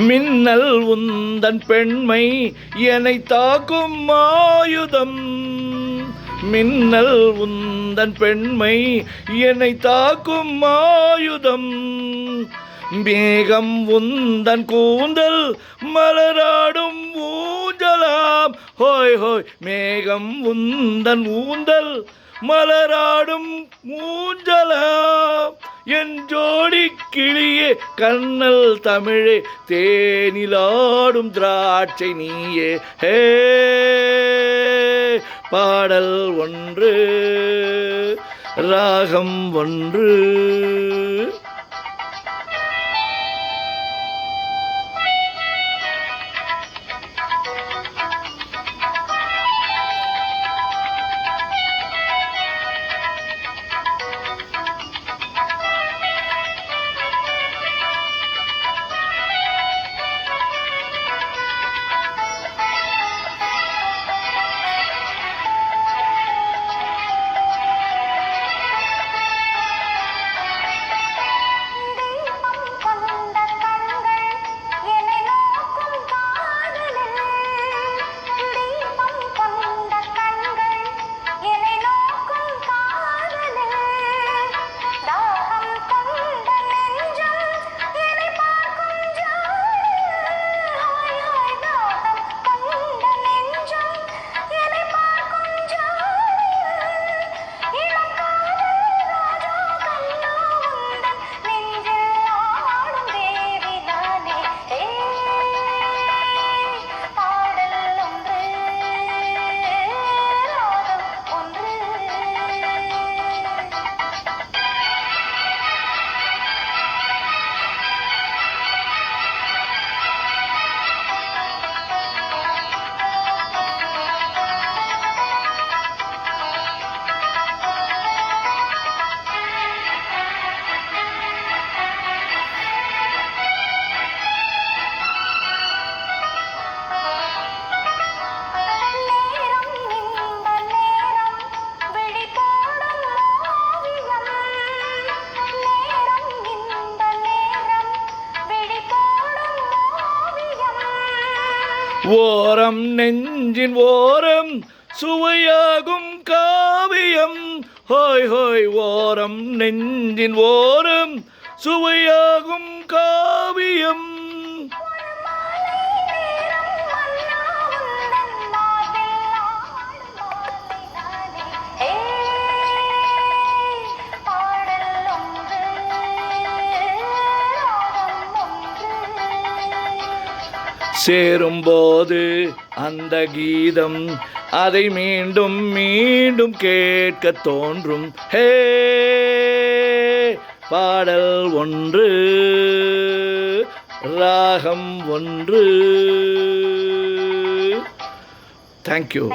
மின்னல் உந்தன் பெண்மை என்னை தாக்கும் ஆயுதம். மின்னல் உந்தன் பெண்மை என்னை தாக்கும் ஆயுதம். மேகம் உந்தன் கூந்தல் மலராடும் ஊஞ்சலாம். ஹோய் ஹோய் மேகம் உந்தன் ஊந்தல் மலராடும் ஊஞ்சலாம். என் ஜோடி கிளியே கண்ணல் தமிழே தேனிலாடும் திராட்சை நீயே. ஹே பாடல் ஒன்று ராகம் ஒன்று. ஓரம் நெஞ்சின் ஓரம் சுவையாகும் காவியம். ஹோய் ஹோய் ஓரம் நெஞ்சின் ஓரம் சுவையாகும் காவியம். சேரும்போது அந்த கீதம் அதை மீண்டும் மீண்டும் கேட்க தோன்றும். ஹே பாடல் ஒன்று ராகம் ஒன்று. தேங்க்யூ.